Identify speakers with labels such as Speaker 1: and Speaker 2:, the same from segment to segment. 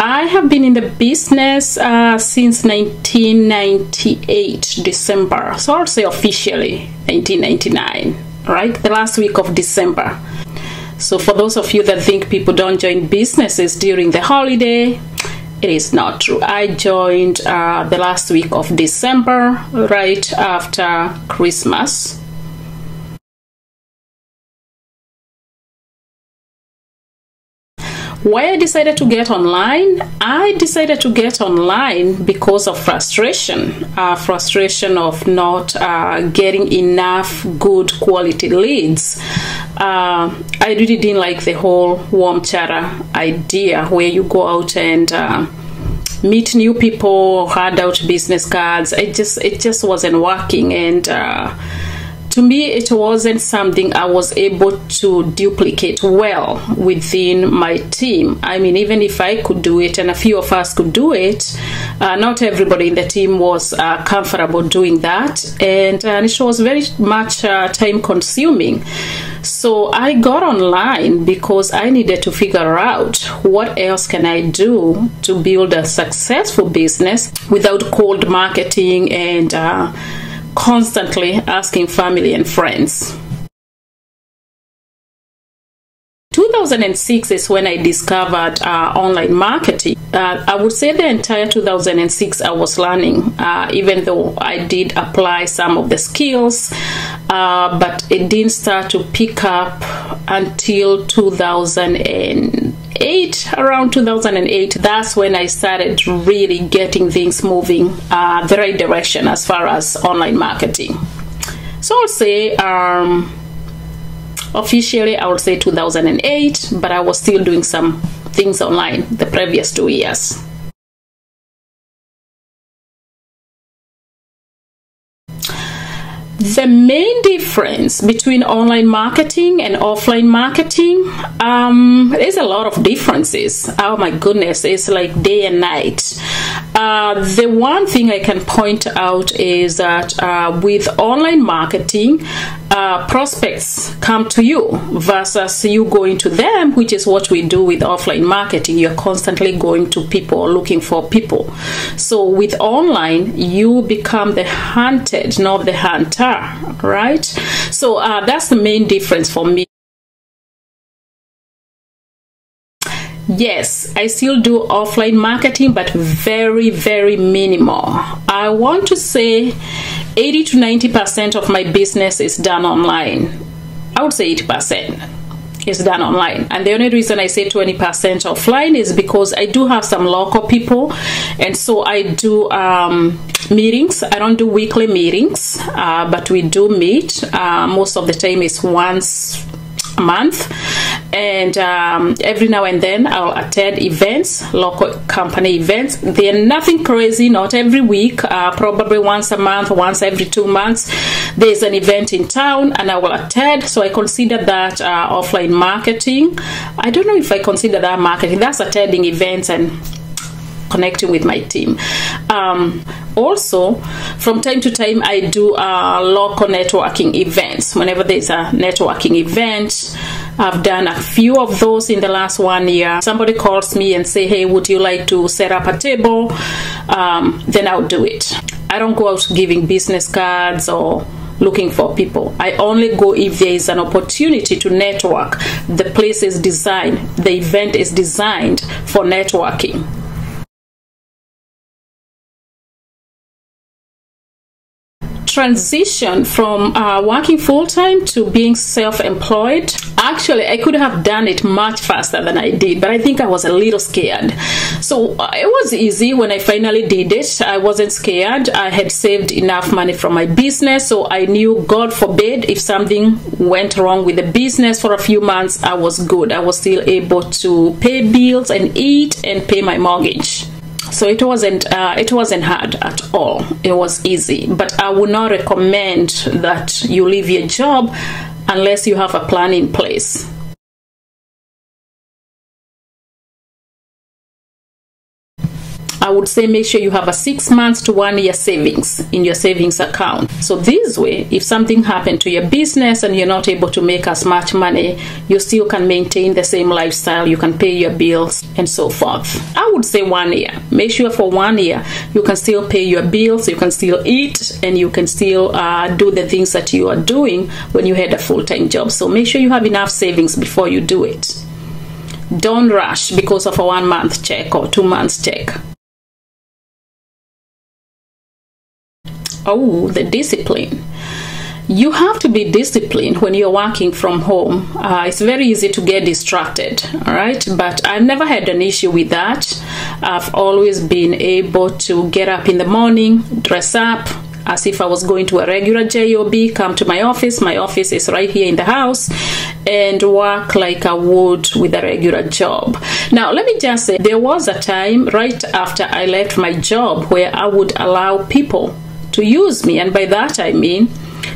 Speaker 1: I have been in the business since 1998 December, so I'll say officially 1999, right? The last week of December. So for those of you that think people don't join businesses during the holiday, it is not true. I joined the last week of December, right after Christmas. Why I decided to get online? I decided to get online because of frustration of not getting enough good quality leads. I really didn't like the whole warm chatter idea where you go out and meet new people, hand out business cards. It just wasn't working, and to me, it wasn't something I was able to duplicate well within my team. I mean, even if I could do it and a few of us could do it, not everybody in the team was comfortable doing that, and it was very much time consuming. So I got online because I needed to figure out what else can I do to build a successful business without cold marketing and constantly asking family and friends. 2006 is when I discovered online marketing. I would say the entire 2006 I was learning, even though I did apply some of the skills, but it didn't start to pick up until 2008. Around 2008, that's when I started really getting things moving the right direction as far as online marketing. So I'll say officially I would say 2008, but I was still doing some things online the previous 2 years. The main difference between online marketing and offline marketing, there's a lot of differences. Oh my goodness, it's like day and night. The one thing I can point out is that with online marketing, prospects come to you versus you going to them, which is what we do with offline marketing. You're constantly going to people, looking for people. So with online, you become the hunted, not the hunter, right? So that's the main difference for me. Yes, I still do offline marketing, but very, very minimal. I want to say 80 to 90% of my business is done online. I would say 80% is done online. And the only reason I say 20% offline is because I do have some local people, and so I do meetings. I don't do weekly meetings, but we do meet. Most of the time it's once a month, and every now and then I'll attend events, local company events. They're nothing crazy, not every week, probably once a month, once every 2 months there's an event in town and I will attend. So I consider that offline marketing. I don't know if I consider that marketing. That's attending events and connecting with my team. Also, from time to time I do local networking events. Whenever there's a networking event, I've done a few of those in the last 1 year. Somebody calls me and say, hey, would you like to set up a table? Then I'll do it. I don't go out giving business cards or looking for people. I only go if there is an opportunity to network. The place is designed, the event is designed for networking. Transition from working full-time to being self-employed, actually I could have done it much faster than I did, but I think I was a little scared. So it was easy when I finally did it. I wasn't scared. I had saved enough money from my business, so I knew, God forbid, if something went wrong with the business for a few months, I was good. I was still able to pay bills and eat and pay my mortgage. So it wasn't hard at all. It was easy, but I would not recommend that you leave your job unless you have a plan in place. I would say make sure you have a 6 months to 1 year savings in your savings account. So this way, if something happened to your business and you're not able to make as much money, you still can maintain the same lifestyle, you can pay your bills and so forth. I would say 1 year. Make sure for 1 year you can still pay your bills, you can still eat, and you can still do the things that you are doing when you had a full-time job. So make sure you have enough savings before you do it. Don't rush because of a 1 month check or 2 months check. Oh, the discipline. You have to be disciplined when you're working from home. It's very easy to get distracted, all right? But I've never had an issue with that. I've always been able to get up in the morning, dress up as if I was going to a regular job, come to my office. My office is right here in the house, and work like I would with a regular job. Now, let me just say, there was a time right after I left my job where I would allow people to use me, and by that I mean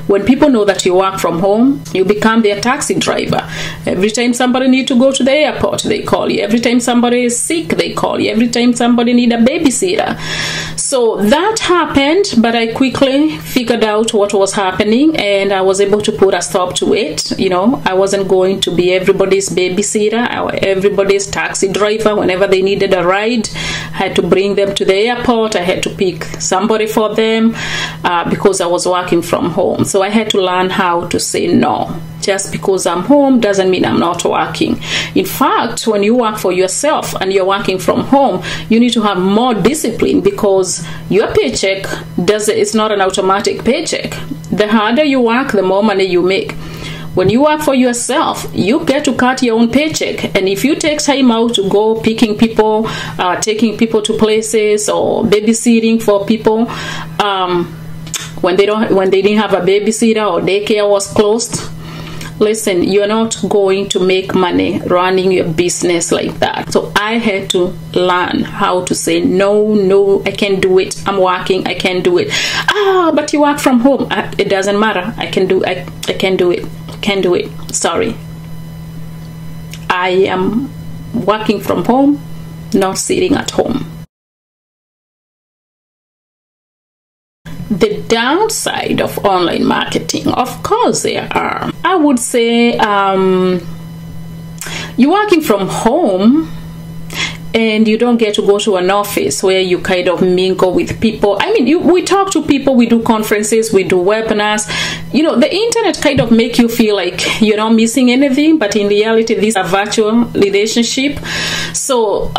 Speaker 1: when people know that you work from home, you become their taxi driver. Every time somebody needs to go to the airport, they call you. Every time somebody is sick, they call you. Every time somebody needs a babysitter. So that happened, but I quickly figured out what was happening, and I was able to put a stop to it. You know, I wasn't going to be everybody's babysitter or everybody's taxi driver. Whenever they needed a ride, I had to bring them to the airport. I had to pick somebody for them because I was working from home. So I had to learn how to say no. Just because I'm home doesn't mean I'm not working. In fact, when you work for yourself and you're working from home, you need to have more discipline because your paycheck it's not an automatic paycheck. The harder you work, the more money you make. When you work for yourself, you get to cut your own paycheck. And if you take time out to go picking people, taking people to places, or babysitting for people, when they didn't have a babysitter or daycare was closed, listen, you're not going to make money running your business like that. So I had to learn how to say no, I can't do it. I'm working, I can't do it. But you work from home. It doesn't matter. I can't do it. Can't do it. Sorry. I am working from home, not sitting at home. The downside of online marketing, of course there are. I would say you're working from home and you don't get to go to an office where you kind of mingle with people. I mean, we talk to people, we do conferences, we do webinars. You know, the internet kind of make you feel like you're not missing anything, but in reality, this is a virtual relationship. So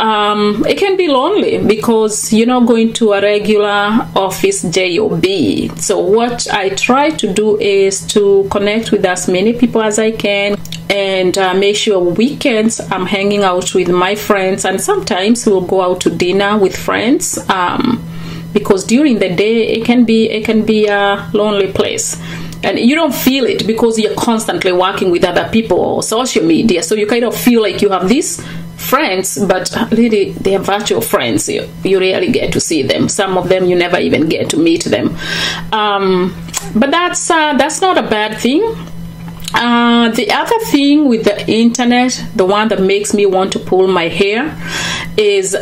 Speaker 1: it can be lonely because you're not going to a regular office job. So what I try to do is to connect with as many people as I can, and make sure weekends I'm hanging out with my friends, and sometimes we'll go out to dinner with friends, because during the day it can be a lonely place, and you don't feel it because you're constantly working with other people or social media. So you kind of feel like you have these friends, but really they are virtual friends. You rarely get to see them. Some of them you never even get to meet them. But that's not a bad thing. The other thing with the internet, the one that makes me want to pull my hair, is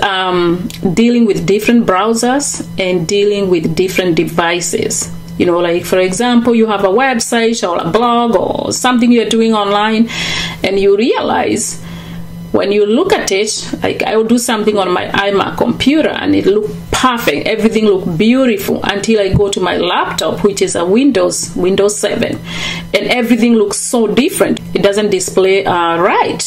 Speaker 1: dealing with different browsers and dealing with different devices. You know, like for example, you have a website or a blog or something you're doing online, and you realize when you look at it, like I will do something on my iMac computer and it looked perfect, everything looked beautiful, until I go to my laptop, which is a Windows 7, and everything looks so different. It doesn't display right.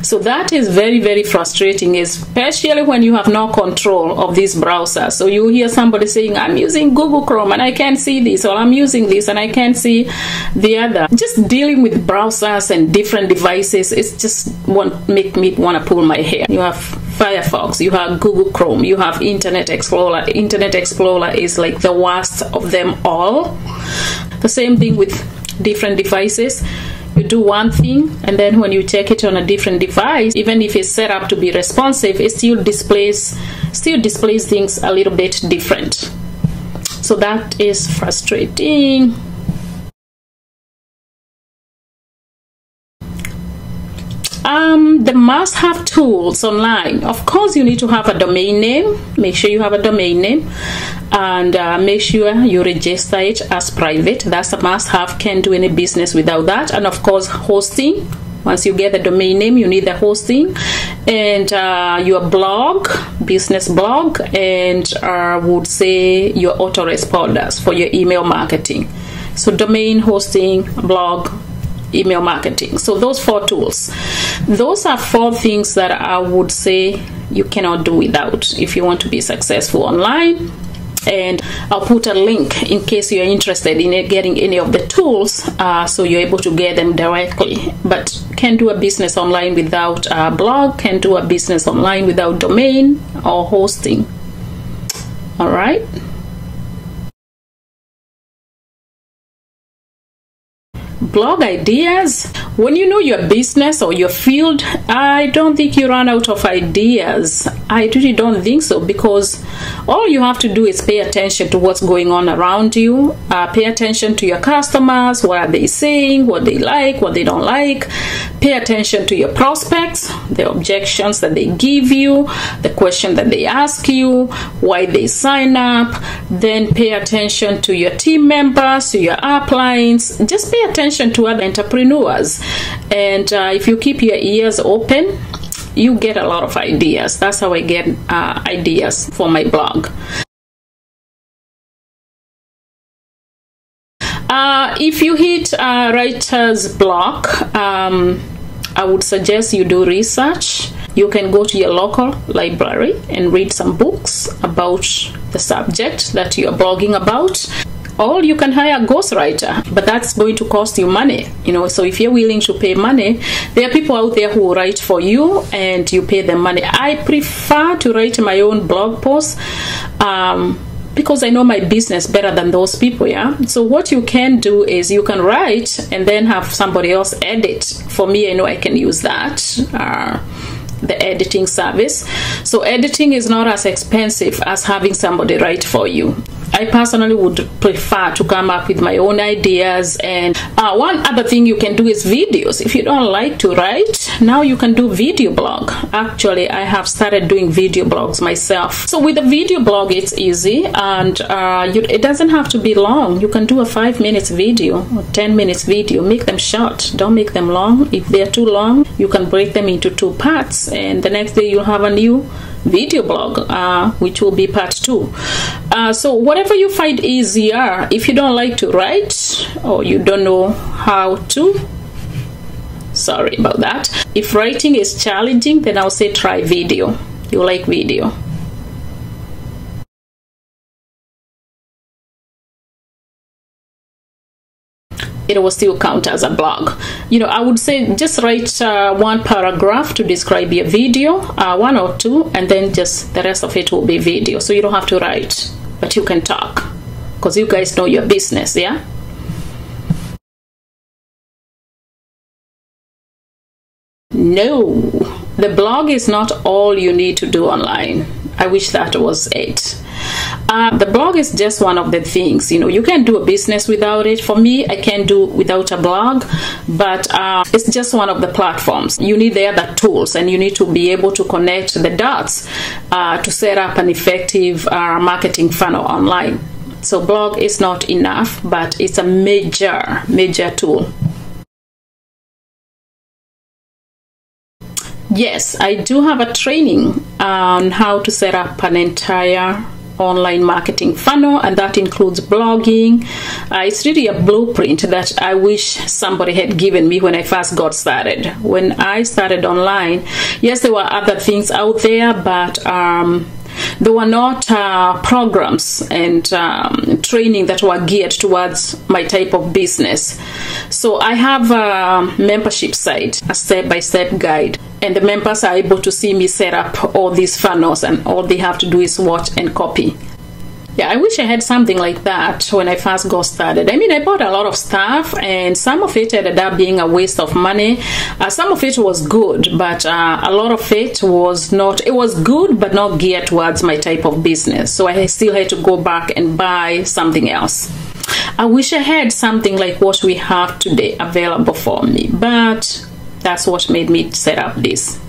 Speaker 1: So that is very, very frustrating, especially when you have no control of this browser. So you hear somebody saying, I'm using Google Chrome and I can't see this, or I'm using this and I can't see the other. Just dealing with browsers and different devices, it's just make me want to pull my hair. You have Firefox, you have Google Chrome, you have Internet Explorer. Internet Explorer is like the worst of them all. The same thing with different devices. You do one thing, and then when you check it on a different device, even if it's set up to be responsive, it still displays things a little bit different. So that is frustrating. the must-have tools online. Of course, you need to have a domain name. Make sure you have a domain name, and make sure you register it as private. That's a must-have. Can't do any business without that. And of course, hosting. Once you get the domain name, you need the hosting, and your blog, business blog, and I would say your autoresponders for your email marketing. So domain, hosting, blog, email marketing. So those 4 tools. Those are 4 things that I would say you cannot do without if you want to be successful online. And I'll put a link in case you're interested in getting any of the tools, so you're able to get them directly. But can't do a business online without a blog, can't do a business online without domain or hosting. All right. Blog ideas. When you know your business or your field, I don't think you run out of ideas. I really don't think so, because all you have to do is pay attention to what's going on around you. Pay attention to your customers, what are they saying, what they like, what they don't like. Pay attention to your prospects, the objections that they give you, the question that they ask you, why they sign up. Then pay attention to your team members, to your uplines. Just pay attention to other entrepreneurs, and if you keep your ears open, you get a lot of ideas. That's how I get ideas for my blog. If you hit writer's block, I would suggest you do research. You can go to your local library and read some books about the subject that you are blogging about. Or you can hire a ghostwriter, but that's going to cost you money, you know. So if you're willing to pay money, there are people out there who will write for you and you pay them money. I prefer to write my own blog posts because I know my business better than those people, yeah. So what you can do is you can write and then have somebody else edit. For me, I know I can use that. The editing service. So editing is not as expensive as having somebody write for you. I personally would prefer to come up with my own ideas. And one other thing you can do is videos. If you don't like to write, now you can do video blog. Actually, I have started doing video blogs myself. So with a video blog, it's easy, and it doesn't have to be long. You can do a 5 minutes video or 10 minutes video. Make them short. Don't make them long. If they're too long, you can break them into 2 parts, and the next day you'll have a new video blog, which will be part 2. So whatever you find easier. If you don't like to write or you don't know how to, sorry about that. If writing is challenging, then I'll say try video. You like video. It will still count as a blog. You know, I would say just write 1 paragraph to describe your video, 1 or 2, and then just the rest of it will be video. So you don't have to write, but you can talk, because you guys know your business, yeah? No, the blog is not all you need to do online. I wish that was it. The blog is just one of the things. You know, you can do a business without it. For me, I can't do without a blog, but it's just one of the platforms. You need the other tools, and you need to be able to connect the dots to set up an effective marketing funnel online. So blog is not enough, but it's a major tool. Yes, I do have a training on how to set up an entire online marketing funnel, and that includes blogging. It's really a blueprint that I wish somebody had given me when I first got started. When I started online, yes, there were other things out there, but there were not programs and training that were geared towards my type of business. So I have a membership site, a step-by-step guide, and the members are able to see me set up all these funnels, and all they have to do is watch and copy. Yeah, I wish I had something like that when I first got started. I mean, I bought a lot of stuff, and some of it ended up being a waste of money. Some of it was good, but a lot of it was not. It was good, but not geared towards my type of business. So I still had to go back and buy something else. I wish I had something like what we have today available for me, but That's what made me set up this.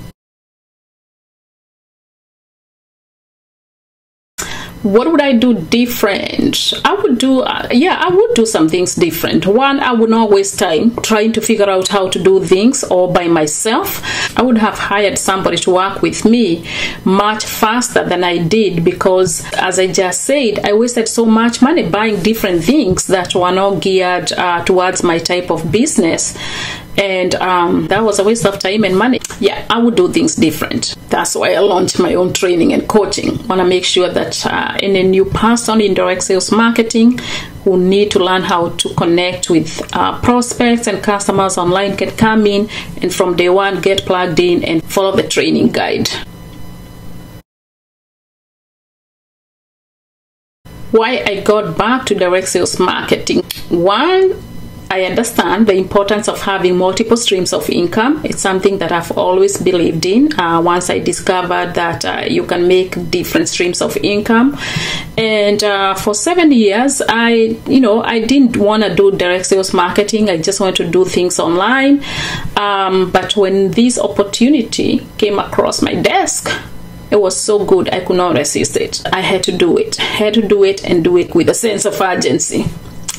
Speaker 1: What would I do different? I would do some things different. One, I would not waste time trying to figure out how to do things all by myself. I would have hired somebody to work with me much faster than I did, because as I just said, I wasted so much money buying different things that were not geared towards my type of business. And that was a waste of time and money. Yeah, I would do things different. That's why I launched my own training and coaching. I want to make sure that any new person in direct sales marketing who need to learn how to connect with prospects and customers online can come in and from day one get plugged in and follow the training guide. Why I got back to direct sales marketing. One, I understand the importance of having multiple streams of income. It's something that I've always believed in. Once I discovered that you can make different streams of income, and for 7 years, I didn't want to do direct sales marketing. I just wanted to do things online. But when this opportunity came across my desk, it was so good I could not resist it. I had to do it. And do it with a sense of urgency.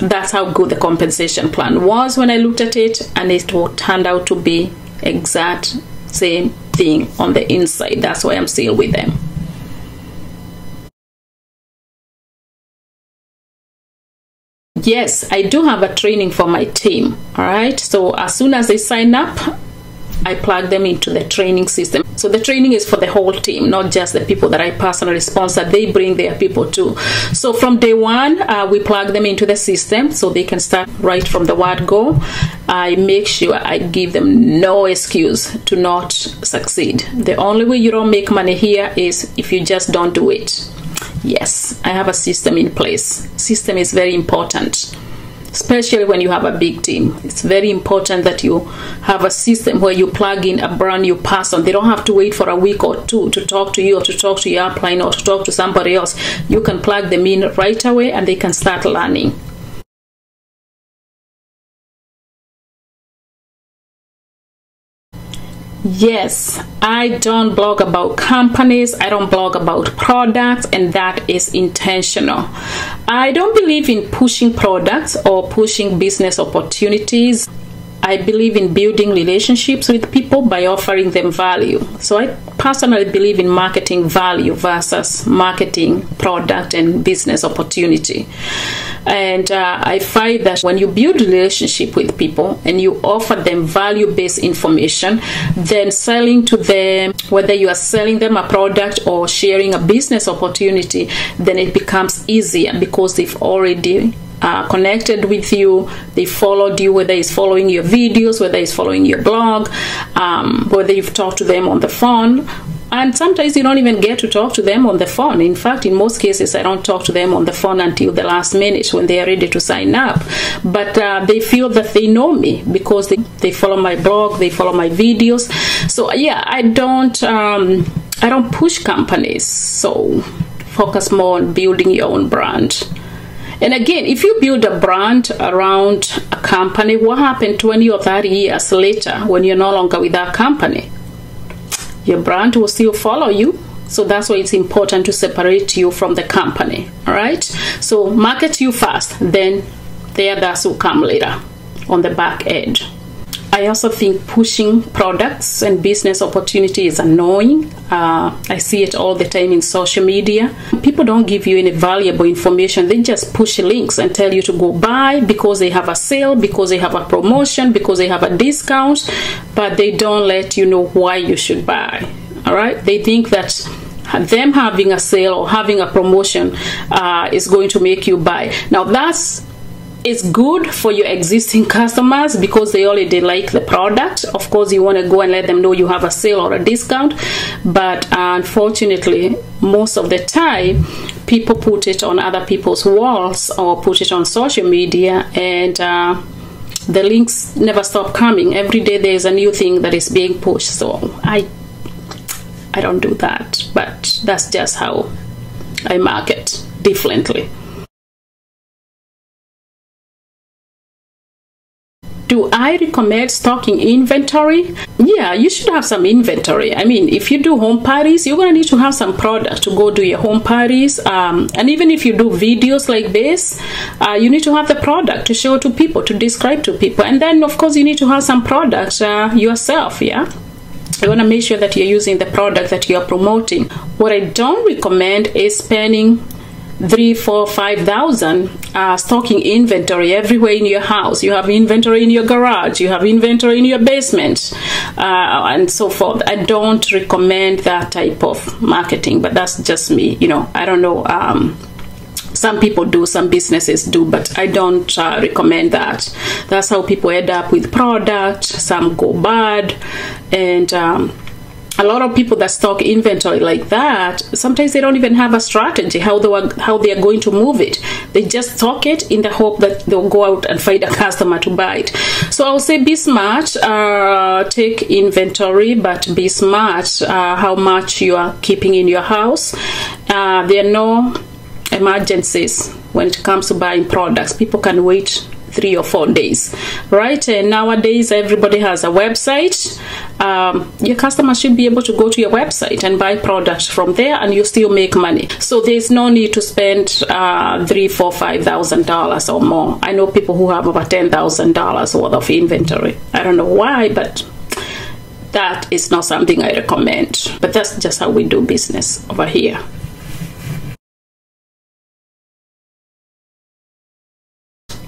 Speaker 1: That's how good the compensation plan was when I looked at it, and it turned out to be exact same thing on the inside. That's why I'm still with them. Yes, I do have a training for my team. All right, so as soon as they sign up, I plug them into the training system. So the training is for the whole team, not just the people that I personally sponsor. They bring their people too. So from day one, we plug them into the system so they can start right from the word go. I make sure I give them no excuse to not succeed. The only way you don't make money here is if you just don't do it. Yes, I have a system in place. System is very important, especially when you have a big team. It's very important that you have a system where you plug in a brand new person. They don't have to wait for a week or two to talk to you or to talk to your upline or to talk to somebody else. You can plug them in right away and they can start learning. Yes, I don't blog about companies, I don't blog about products, and that is intentional. I don't believe in pushing products or pushing business opportunities. I believe in building relationships with people by offering them value. So I personally believe in marketing value versus marketing product and business opportunity. And I find that when you build a relationship with people and you offer them value-based information, then selling to them, whether you are selling them a product or sharing a business opportunity, then it becomes easier because they've already connected with you, they followed you, whether it's following your videos, whether it's following your blog, whether you've talked to them on the phone. And sometimes you don't even get to talk to them on the phone. In fact, in most cases, I don't talk to them on the phone until the last minute when they are ready to sign up. But they feel that they know me because they follow my blog, they follow my videos. So yeah, I don't push companies. So focus more on building your own brand. And again, if you build a brand around a company, what happened 20 or 30 years later when you're no longer with that company? Your brand will still follow you. So that's why it's important to separate you from the company. All right? So market you first, then the others will come later on the back end. I also think pushing products and business opportunity is annoying. I see it all the time in social media. People don't give you any valuable information. They just push links and tell you to go buy because they have a sale, because they have a promotion, because they have a discount, but they don't let you know why you should buy. All right? They think that them having a sale or having a promotion is going to make you buy. Now it's good for your existing customers because they already like the product. Of course, you want to go and let them know you have a sale or a discount. But unfortunately, most of the time, people put it on other people's walls or put it on social media, and the links never stop coming. Every day there is a new thing that is being pushed. So I don't do that. But that's just how I market differently. Do I recommend stocking inventory? Yeah, you should have some inventory. I mean, if you do home parties, you're going to need to have some product to go do your home parties. And even if you do videos like this, you need to have the product to show to people, to describe to people. And then, of course, you need to have some products yourself, yeah? You want to make sure that you're using the product that you're promoting. What I don't recommend is spending $3,000, $4,000, $5,000 stocking inventory everywhere in your house. You have inventory in your garage, you have inventory in your basement, and so forth. I don't recommend that type of marketing, but that's just me. You know, I don't know. Some people do, some businesses do, but I don't recommend that. That's how people end up with product. Some go bad, and a lot of people that stock inventory like that, sometimes they don't even have a strategy how they are going to move it. They just stock it in the hope that they'll go out and find a customer to buy it. So I'll say be smart, take inventory, but be smart how much you are keeping in your house. There are no emergencies when it comes to buying products. People can wait 3 or 4 days, right? And nowadays everybody has a website. Your customer should be able to go to your website and buy products from there, and you still make money. So there's no need to spend $3,000, $4,000, $5,000 or more. I know people who have over $10,000 worth of inventory. I don't know why, but that is not something I recommend. But that's just how we do business over here.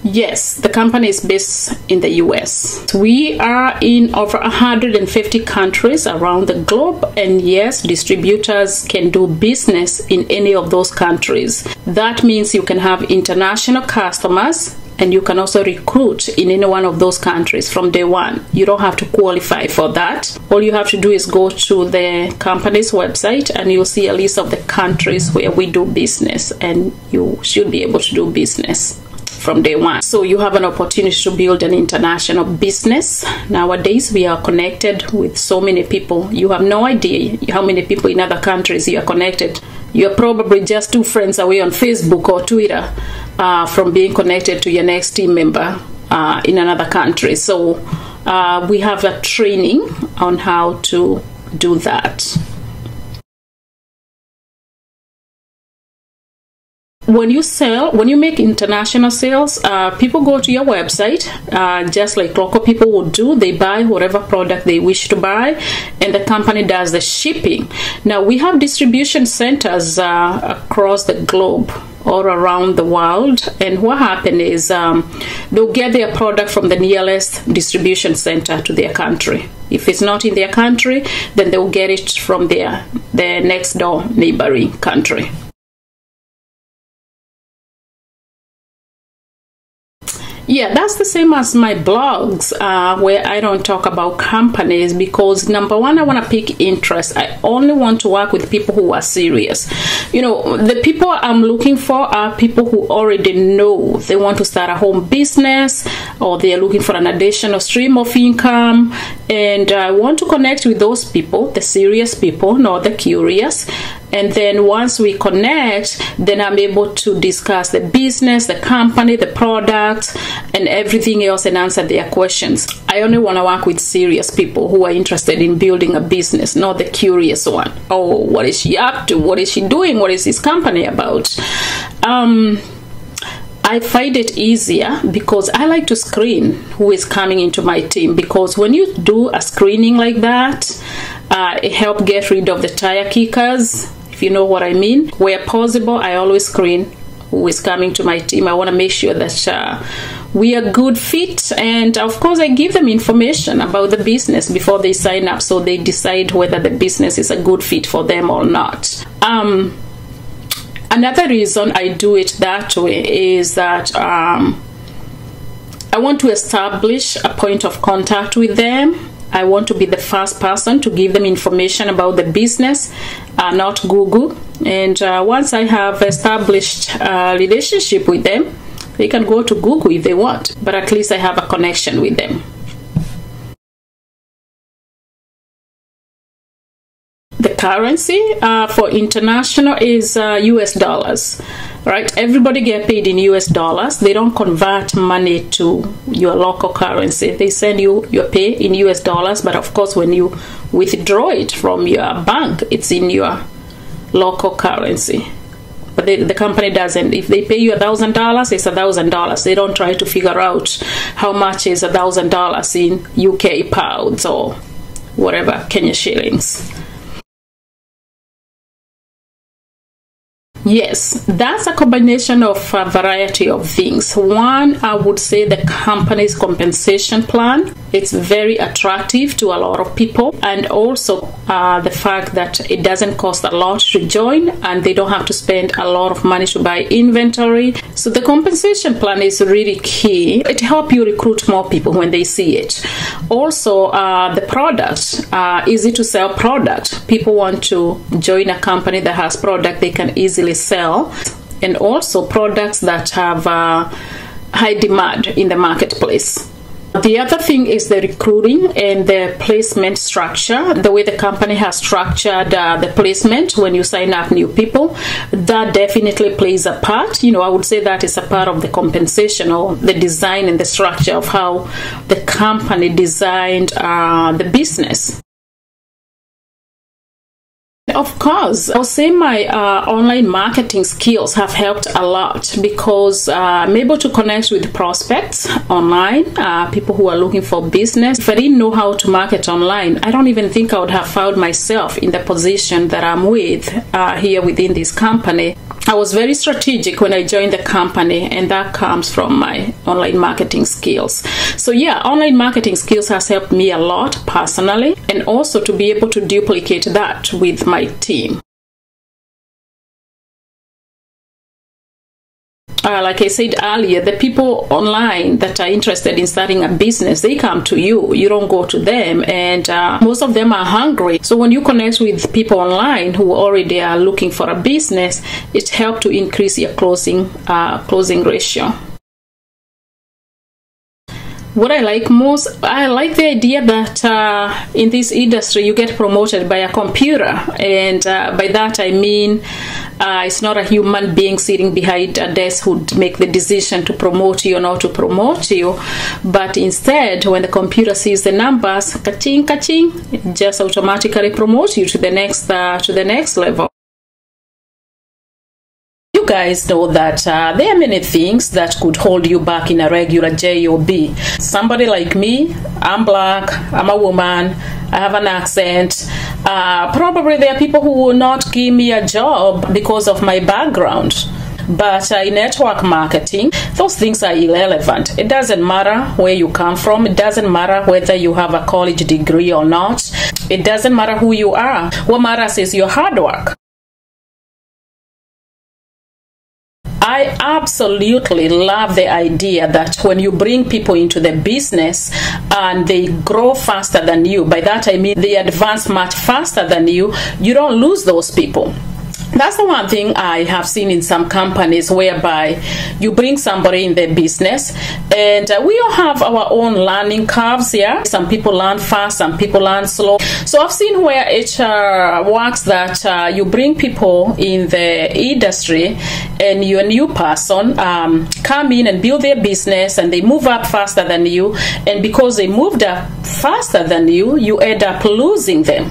Speaker 1: Yes, the company is based in the US. We are in over 150 countries around the globe, and yes, distributors can do business in any of those countries. That means you can have international customers, and you can also recruit in any one of those countries from day one. You don't have to qualify for that. All you have to do is go to the company's website, and you'll see a list of the countries where we do business, and you should be able to do business from day one. So you have an opportunity to build an international business. Nowadays we are connected with so many people. You have no idea how many people in other countries you are connected. You're probably just 2 friends away on Facebook or Twitter from being connected to your next team member in another country. So we have a training on how to do that. When you make international sales, people go to your website, just like local people would do. They buy whatever product they wish to buy, and the company does the shipping. Now, we have distribution centers across the globe, all around the world, and what happens is they'll get their product from the nearest distribution center to their country. If it's not in their country, then they'll get it from the next door neighboring country. Yeah, that's the same as my blogs, where I don't talk about companies, because number one, I want to pick interest. I only want to work with people who are serious. You know, the people I'm looking for are people who already know they want to start a home business, or they are looking for an additional stream of income, and I want to connect with those people, the serious people, not the curious. And then once we connect, then I'm able to discuss the business, the company, the product, and everything else, and answer their questions. I only want to work with serious people who are interested in building a business, not the curious one. Oh, what is she up to? What is she doing? What is this company about? I find it easier because I like to screen who is coming into my team, because when you do a screening like that, it helps get rid of the tire kickers, if you know what I mean. Where possible, I always screen who is coming to my team. I want to make sure that we are good fit, and of course I give them information about the business before they sign up, so they decide whether the business is a good fit for them or not. Another reason I do it that way is that I want to establish a point of contact with them. I want to be the first person to give them information about the business, not Google. And once I have established a relationship with them, they can go to Google if they want, but at least I have a connection with them. The currency for international is US dollars. right? Everybody get paid in US dollars. They don't convert money to your local currency. They send you your pay in US dollars, but of course when you withdraw it from your bank, it's in your local currency. But the company doesn't. If they pay you $1,000, it's $1,000. They don't try to figure out how much is $1,000 in UK pounds or whatever Kenya shillings. Yes, that's a combination of a variety of things. One, I would say the company's compensation plan. It's very attractive to a lot of people, and also the fact that it doesn't cost a lot to join and they don't have to spend a lot of money to buy inventory. So the compensation plan is really key. It helps you recruit more people when they see it. Also, the product, easy to sell product. People want to join a company that has product they can easily sell, and also products that have high demand in the marketplace. The other thing is the recruiting and the placement structure. The way the company has structured the placement when you sign up new people, that definitely plays a part. You know, I would say that is a part of the compensation or the design and the structure of how the company designed the business. Of course, I'll say my online marketing skills have helped a lot because I'm able to connect with prospects online, people who are looking for business. If I didn't know how to market online, I don't even think I would have found myself in the position that I'm with here within this company. I was very strategic when I joined the company, and that comes from my online marketing skills. So yeah, online marketing skills has helped me a lot personally, and also to be able to duplicate that with my team. Like I said earlier, the people online that are interested in starting a business, they come to you. You don't go to them, and most of them are hungry. So when you connect with people online who already are looking for a business, it helps to increase your closing ratio. What I like most, I like the idea that in this industry you get promoted by a computer, and by that I mean it's not a human being sitting behind a desk who would make the decision to promote you or not to promote you, but instead when the computer sees the numbers, ka-ching, ka-ching, it just automatically promotes you to the next level. You guys know that there are many things that could hold you back in a regular job. Somebody like me, I'm black, I'm a woman, I have an accent. Probably there are people who will not give me a job because of my background. But in network marketing, those things are irrelevant. It doesn't matter where you come from. It doesn't matter whether you have a college degree or not. It doesn't matter who you are. What matters is your hard work. I absolutely love the idea that when you bring people into the business and they grow faster than you, by that I mean they advance much faster than you, you don't lose those people. That's the one thing I have seen in some companies whereby you bring somebody in their business, and we all have our own learning curves here. Some people learn fast, some people learn slow. So I've seen where HR works that you bring people in the industry and you're a new person come in and build their business, and they move up faster than you, and because they moved up faster than you, you end up losing them.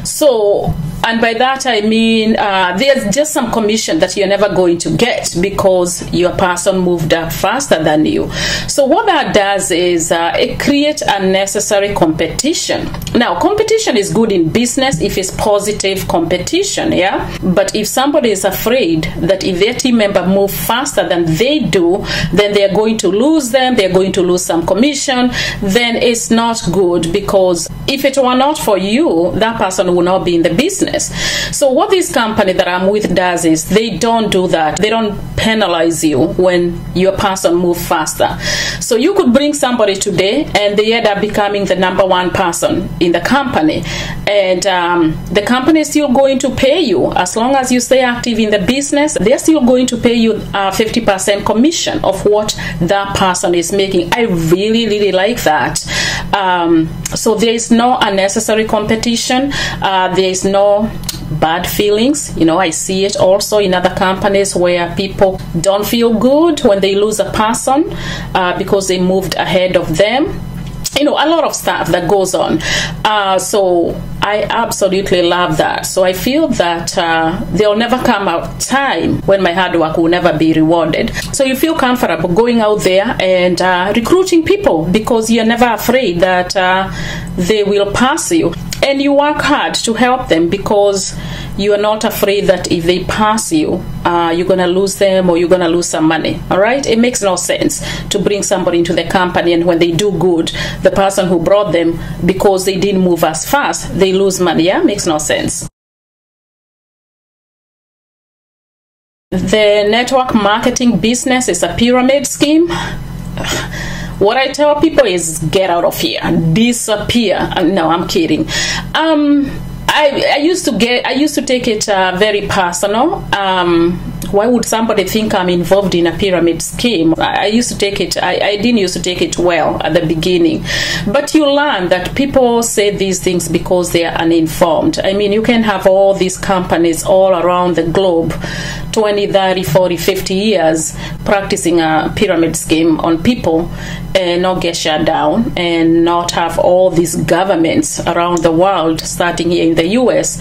Speaker 1: So, and by that I mean there's just some commission that you're never going to get because your person moved up faster than you. So what that does is it creates unnecessary competition. Now, competition is good in business if it's positive competition, yeah? But if somebody is afraid that if their team member move faster than they do, then they're going to lose them, they're going to lose some commission, then it's not good, because if it were not for you, that person will not be in the business. So what this company that I'm with does is they don't do that. They don't penalize you when your person moves faster. So you could bring somebody today and they end up becoming the #1 person in the company, and the company is still going to pay you as long as you stay active in the business. They're still going to pay you 50% commission of what that person is making. I really like that. So there is no unnecessary competition. There is no bad feelings. You know, I see it also in other companies where people don't feel good when they lose a person because they moved ahead of them. You know, a lot of stuff that goes on. So I absolutely love that. So I feel that there'll never come a time when my hard work will never be rewarded. So you feel comfortable going out there and recruiting people because you're never afraid that they will pass you. And you work hard to help them because you are not afraid that if they pass you, you're going to lose them or you're going to lose some money. All right? It makes no sense to bring somebody into the company and when they do good, the person who brought them, because they didn't move as fast, they lose money. Yeah? Makes no sense. The network marketing business is a pyramid scheme. What I tell people is get out of here, disappear. No, I'm kidding. I used to take it very personal. Why would somebody think I'm involved in a pyramid scheme? I used to take it, I didn't used to take it well at the beginning. But you learn that people say these things because they are uninformed. I mean, you can have all these companies all around the globe, 20, 30, 40, 50 years practicing a pyramid scheme on people and not get shut down and not have all these governments around the world, starting here in the US,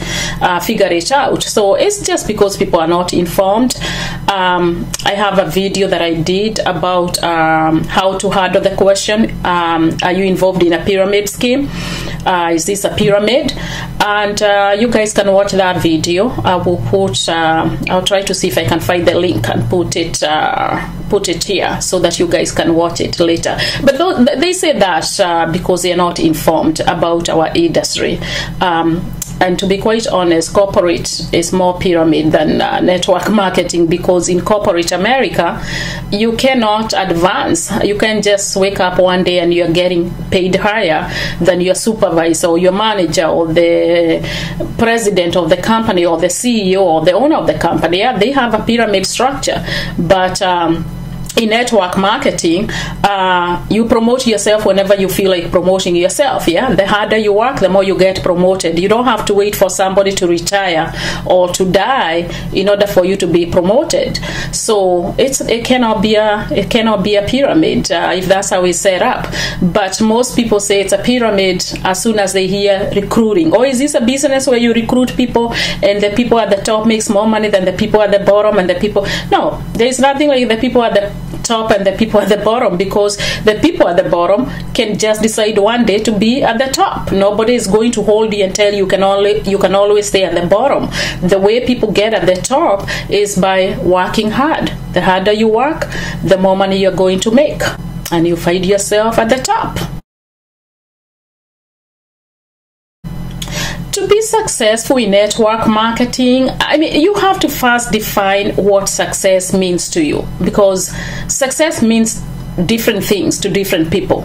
Speaker 1: figure it out. So it's just because people are not informed. I have a video that I did about how to handle the question, are you involved in a pyramid scheme? Is this a pyramid? And you guys can watch that video. I will put, I'll try to see if I can find the link and put it here so that you guys can watch it later. But they say that because they are not informed about our industry. And to be quite honest, corporate is more pyramid than network marketing, because in corporate America, you cannot advance. You can just wake up one day and you're getting paid higher than your supervisor or your manager or the president of the company or the CEO or the owner of the company. Yeah, they have a pyramid structure. But in network marketing, you promote yourself whenever you feel like promoting yourself. Yeah, the harder you work, the more you get promoted. You don't have to wait for somebody to retire or to die in order for you to be promoted. So it cannot be a pyramid if that's how it's set up. But most people say it's a pyramid as soon as they hear recruiting. Or is this a business where you recruit people and the people at the top makes more money than the people at the bottom? And the people, no, there's nothing like the people at the top and the people at the bottom, because the people at the bottom can just decide one day to be at the top. Nobody is going to hold you and tell you you can always stay at the bottom. The way people get at the top is by working hard. The harder you work, the more money you're going to make, and you find yourself at the top. To be successful in network marketing, I mean, you have to first define what success means to you, because success means different things to different people.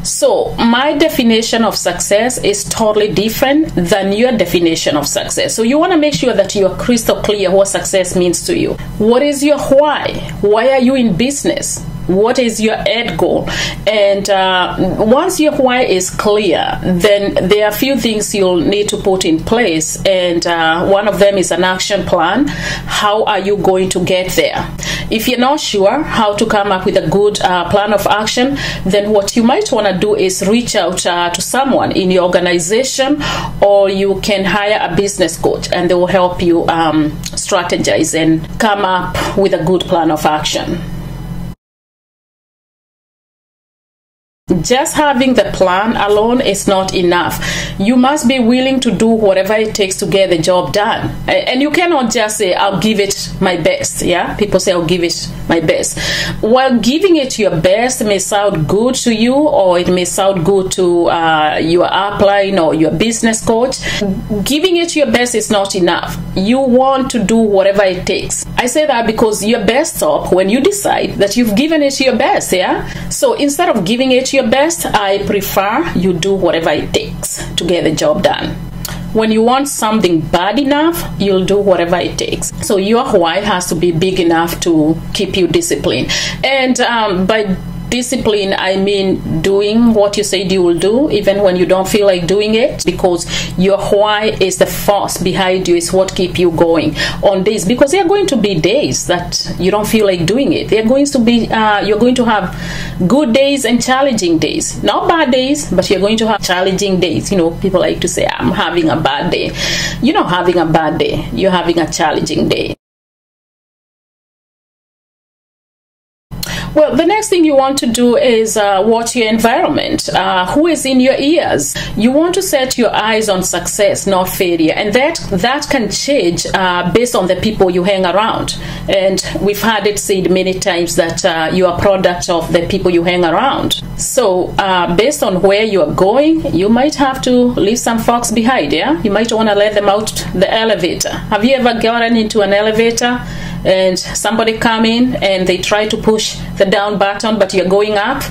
Speaker 1: So my definition of success is totally different than your definition of success. So you want to make sure that you are crystal clear what success means to you. What is your why? Why are you in business? What is your end goal? And once your why is clear, then there are a few things you'll need to put in place. And one of them is an action plan. How are you going to get there? If you're not sure how to come up with a good plan of action, then what you might want to do is reach out to someone in your organization, or you can hire a business coach and they will help you strategize and come up with a good plan of action. Just having the plan alone is not enough. You must be willing to do whatever it takes to get the job done. And you cannot just say, I'll give it my best. Yeah, people say, I'll give it my best. While giving it your best may sound good to you, or it may sound good to your upline or your business coach, giving it your best is not enough. You want to do whatever it takes. I say that because your best stop when you decide that you've given it your best. Yeah, so instead of giving it your best, I prefer you do whatever it takes to get the job done. When you want something bad enough, you'll do whatever it takes. So your why has to be big enough to keep you disciplined. And by discipline, I mean doing what you said you will do even when you don't feel like doing it, because your why is the force behind you, is what keep you going on days, because there are going to be days that you don't feel like doing it. There are going to be you're going to have good days and challenging days, not bad days, but you're going to have challenging days. People like to say, I'm having a bad day. You're not having a bad day, you're having a challenging day. Well, the next thing you want to do is watch your environment. Who is in your ears? You want to set your eyes on success, not failure, and that can change based on the people you hang around. And we've had it said many times that you are a product of the people you hang around. So based on where you are going, you might have to leave some folks behind. Yeah, you might want to let them out the elevator. Have you ever gotten into an elevator and somebody come in and they try to push the down button, but you're going up?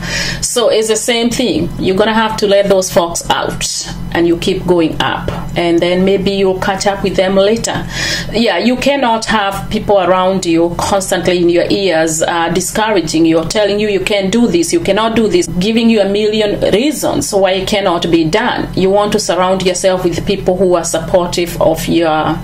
Speaker 1: So it's the same thing. You're gonna have to let those folks out and you keep going up, and then maybe you'll catch up with them later. Yeah, you cannot have people around you constantly in your ears discouraging you, or telling you can't do this, you cannot do this, giving you a million reasons why it cannot be done. You want to surround yourself with people who are supportive of your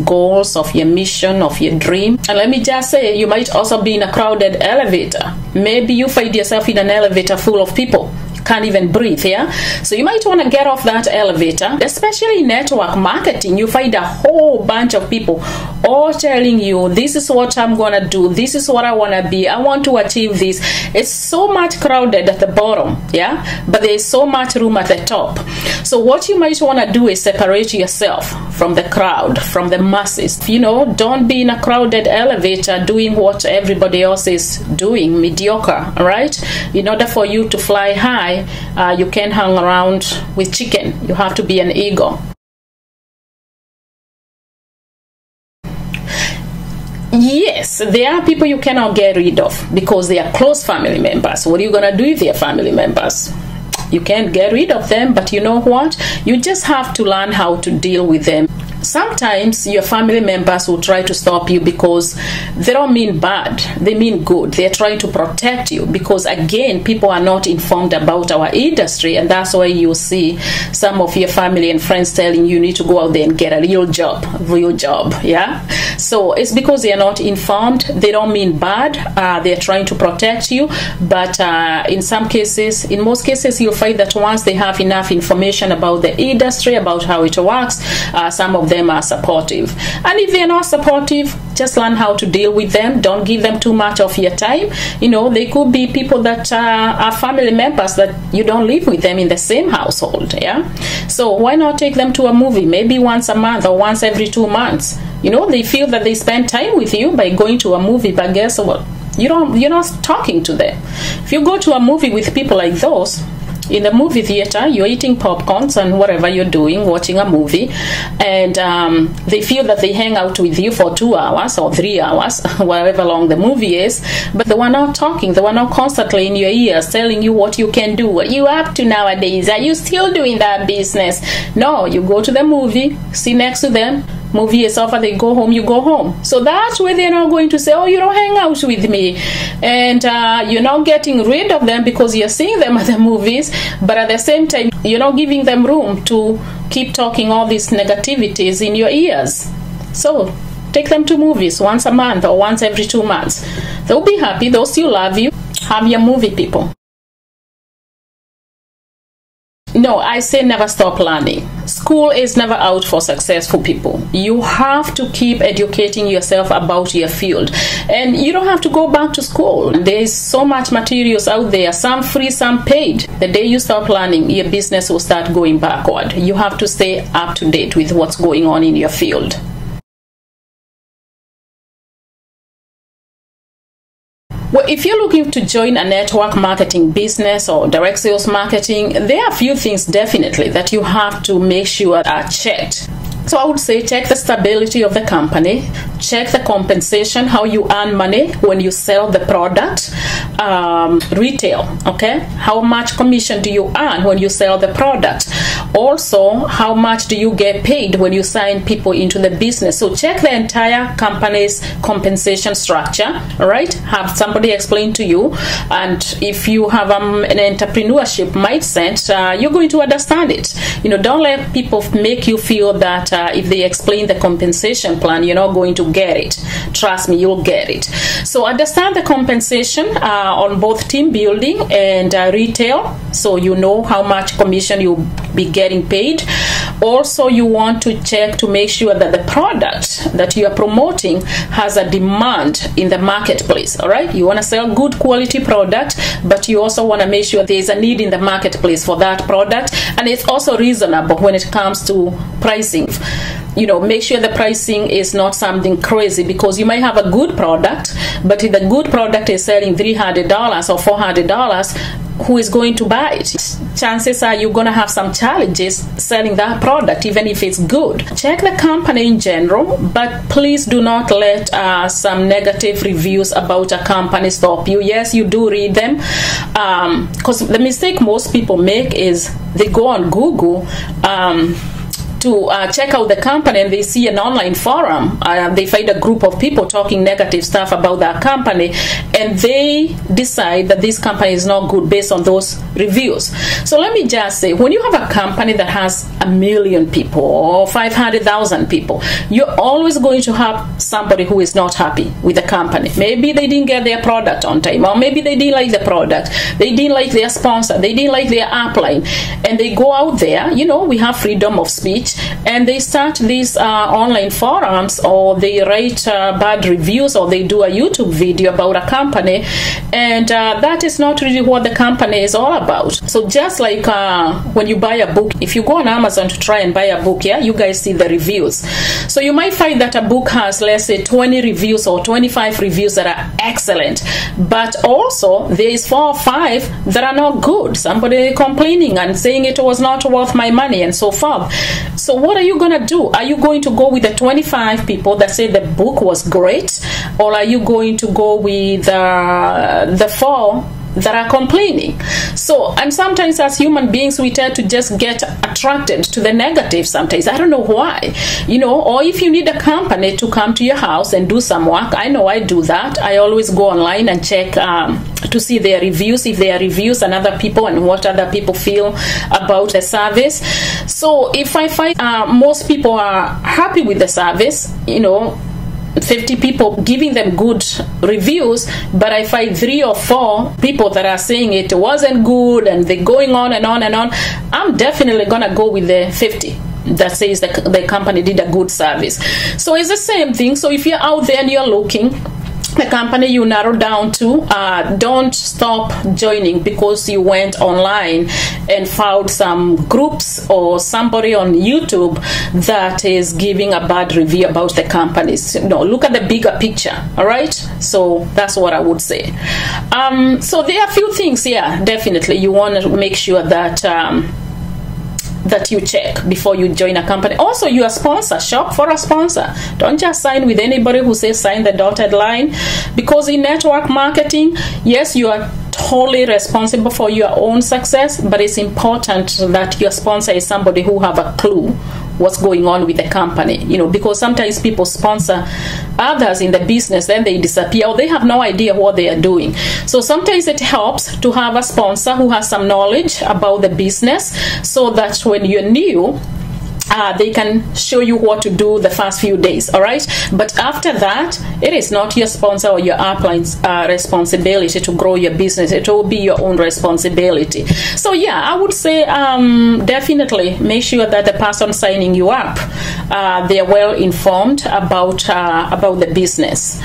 Speaker 1: goals, of your mission, of your dream. And let me just say, you might also be in a crowded elevator. Maybe you find yourself in an elevator full of people. Can't even breathe. Yeah, so you might want to get off that elevator. Especially in network marketing, you find a whole bunch of people all telling you, this is what I'm gonna do, this is what I want to be, I want to achieve this. It's so much crowded at the bottom, yeah, but there's so much room at the top. So what you might want to do is separate yourself from the crowd, from the masses. Don't be in a crowded elevator doing what everybody else is doing, mediocre. All right, in order for you to fly high, you can't hang around with chicken. You have to be an eagle. Yes, there are people you cannot get rid of because they are close family members. What are you gonna do if they are family members? You can't get rid of them, but you know what? You just have to learn how to deal with them. Sometimes your family members will try to stop you because they don't mean bad, they mean good. They're trying to protect you because, again, people are not informed about our industry, and that's why you see some of your family and friends telling you need to go out there and get a real job, yeah? So it's because they are not informed. They don't mean bad, they're trying to protect you, but in most cases, you'll find that once they have enough information about the industry, about how it works, some of them are supportive. And if they're not supportive, just learn how to deal with them. Don't give them too much of your time. They could be people that are family members that you don't live with them in the same household, yeah? So why not take them to a movie, maybe once a month or once every 2 months? They feel that they spend time with you by going to a movie, but guess what? You're not talking to them. If you go to a movie with people like those, in the movie theater, you're eating popcorns and whatever you're doing, watching a movie, and they feel that they hang out with you for 2 hours or 3 hours, whatever long the movie is, but they were not talking. They were not constantly in your ears telling you what you can do. What are you up to nowadays? Are you still doing that business? No, you go to the movie, sit next to them, movie is over, they go home, you go home. So that's where they're not going to say, oh, you don't hang out with me, and you're not getting rid of them because you're seeing them at the movies, but at the same time you're not giving them room to keep talking all these negativities in your ears. So take them to movies once a month or once every 2 months. They'll be happy, they'll still love you. Have your movie people. No, I say never stop learning. School is never out for successful people. You have to keep educating yourself about your field. And you don't have to go back to school. There's so much materials out there, some free, some paid. The day you stop learning, your business will start going backward. You have to stay up to date with what's going on in your field. Well, if you're looking to join a network marketing business or direct sales marketing, there are a few things definitely that you have to make sure are checked. So I would say check the stability of the company, check the compensation, how you earn money when you sell the product, retail, okay? How much commission do you earn when you sell the product? Also, how much do you get paid when you sign people into the business? So check the entire company's compensation structure, all right? Have somebody explain to you, and if you have an entrepreneurship mindset, you're going to understand it. You know, don't let people make you feel that if they explain the compensation plan, you're not going to get it. Trust me, you'll get it. So understand the compensation on both team building and retail, so you know how much commission you'll be getting paid. Also, you want to check to make sure that the product that you are promoting has a demand in the marketplace. All right, you want to sell good quality product, but you also want to make sure there's a need in the marketplace for that product, and it's also reasonable when it comes to pricing. You know, make sure the pricing is not something crazy, because you might have a good product, but if the good product is selling $300 or $400, who is going to buy it? Chances are you're going to have some challenges selling that product, even if it's good. Check the company in general, but please do not let some negative reviews about a company stop you. Yes, you do read them, because the mistake most people make is they go on Google to check out the company, and they see an online forum. They find a group of people talking negative stuff about that company, and they decide that this company is not good based on those reviews. So let me just say, when you have a company that has 1 million people or 500,000 people, you're always going to have somebody who is not happy with the company. Maybe they didn't get their product on time, or maybe they didn't like the product, they didn't like their sponsor, they didn't like their upline, and they go out there, you know, we have freedom of speech, and they start these online forums, or they write bad reviews, or they do a YouTube video about a company, and that is not really what the company is all about. So just like when you buy a book, if you go on Amazon to try and buy a book, yeah, you guys see the reviews. So you might find that a book has, let's say, 20 reviews or 25 reviews that are excellent, but also there is 4 or 5 that are not good. Somebody complaining and saying it was not worth my money and so forth. So what are you going to do? Are you going to go with the 25 people that say the book was great, or are you going to go with the 4 that are complaining? So, and sometimes as human beings, we tend to just get attracted to the negative sometimes. I don't know why, you know. Or if you need a company to come to your house and do some work, I know I do that. I always go online and check to see their reviews, if there are reviews and other people, and what other people feel about the service. So if I find most people are happy with the service, you know, 50 people giving them good reviews, but I find 3 or 4 people that are saying it wasn't good, and they're going on and on and on, I'm definitely gonna go with the 50 that says the company did a good service. So it's the same thing. So if you're out there and you're looking, the company you narrow down to, don't stop joining because you went online and found some groups or somebody on YouTube that is giving a bad review about the companies. No, look at the bigger picture. All right, so that's what I would say. So there are a few things, yeah, definitely you want to make sure that that you check before you join a company. Also, you are a sponsor. Shop for a sponsor. Don't just sign with anybody who says sign the dotted line, because in network marketing, yes, you are totally responsible for your own success, but it's important that your sponsor is somebody who have a clue what's going on with the company, you know, because sometimes people sponsor others in the business, then they disappear, or they have no idea what they are doing. So sometimes it helps to have a sponsor who has some knowledge about the business, so that when you're new, they can show you what to do the first few days. All right, but after that, it is not your sponsor or your upline's responsibility to grow your business. It will be your own responsibility. So yeah, I would say definitely make sure that the person signing you up, they are well informed about the business.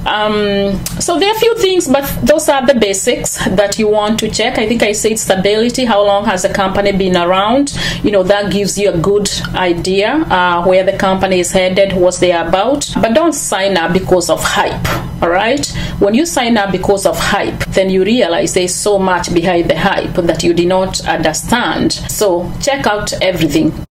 Speaker 1: So there are a few things, but those are the basics that you want to check. I think I said stability. How long has the company been around? You know, that gives you a good idea where the company is headed, what they are about. But don't sign up because of hype. All right, when you sign up because of hype, then you realize there's so much behind the hype that you did not understand. So check out everything.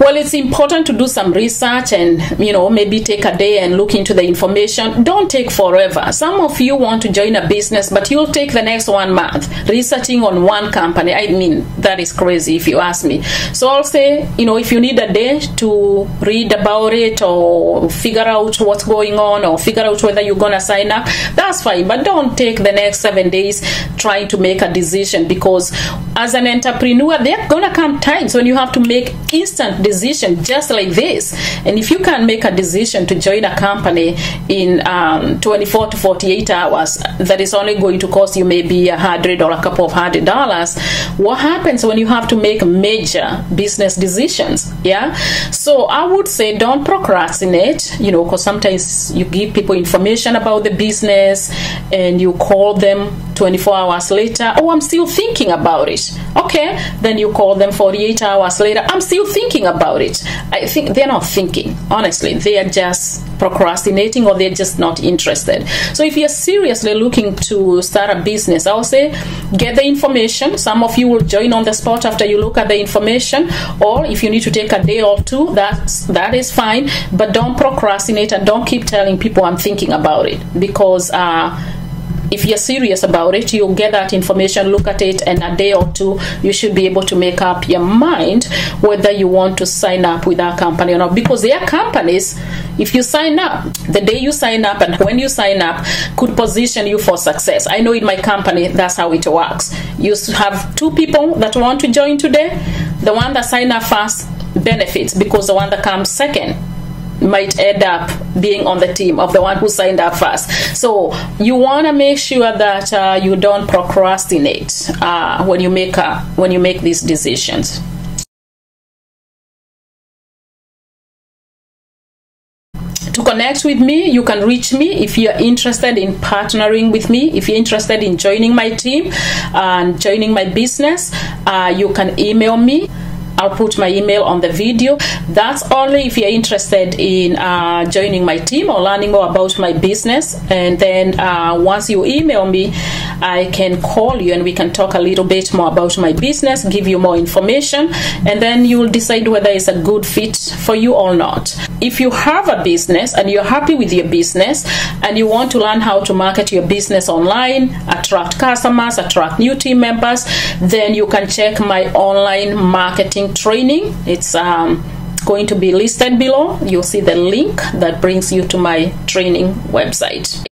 Speaker 1: Well, it's important to do some research and, maybe take a day and look into the information. Don't take forever. Some of you want to join a business, but you'll take the next 1 month researching on one company. I mean, that is crazy if you ask me. So I'll say, if you need a day to read about it or figure out what's going on or figure out whether you're going to sign up, that's fine. But don't take the next 7 days trying to make a decision, because as an entrepreneur, there are going to come times when you have to make instant decision just like this. And if you can make a decision to join a company in 24 to 48 hours, that is only going to cost you maybe $100 or a couple of $100. What happens when you have to make major business decisions? Yeah, so I would say don't procrastinate, because sometimes you give people information about the business and you call them 24 hours later. Oh, I'm still thinking about it. Okay, then you call them 48 hours later. I'm still thinking about it. I think they're not thinking, honestly. They are just procrastinating, or they're just not interested. So if you're seriously looking to start a business, I would say get the information. Some of you will join on the spot after you look at the information, or if you need to take a day or two, that is fine. But don't procrastinate and don't keep telling people I'm thinking about it, because if you're serious about it, you'll get that information, look at it, and a day or two, you should be able to make up your mind whether you want to sign up with our company or not. Because there are companies, if you sign up, the day you sign up and when you sign up could position you for success. I know in my company, that's how it works. You have 2 people that want to join today. The one that signed up first benefits, because the one that comes second might end up being on the team of the one who signed up first. So you want to make sure that you don't procrastinate when you make these decisions. To connect with me, you can reach me if you're interested in partnering with me. If you're interested in joining my team and joining my business, you can email me. I'll put my email on the video. That's only if you're interested in joining my team or learning more about my business. And then once you email me, I can call you and we can talk a little bit more about my business, give you more information, and then you will decide whether it's a good fit for you or not. If you have a business and you're happy with your business and you want to learn how to market your business online, attract customers, attract new team members, then you can check my online marketing training. It's going to be listed below. You'll see the link that brings you to my training website.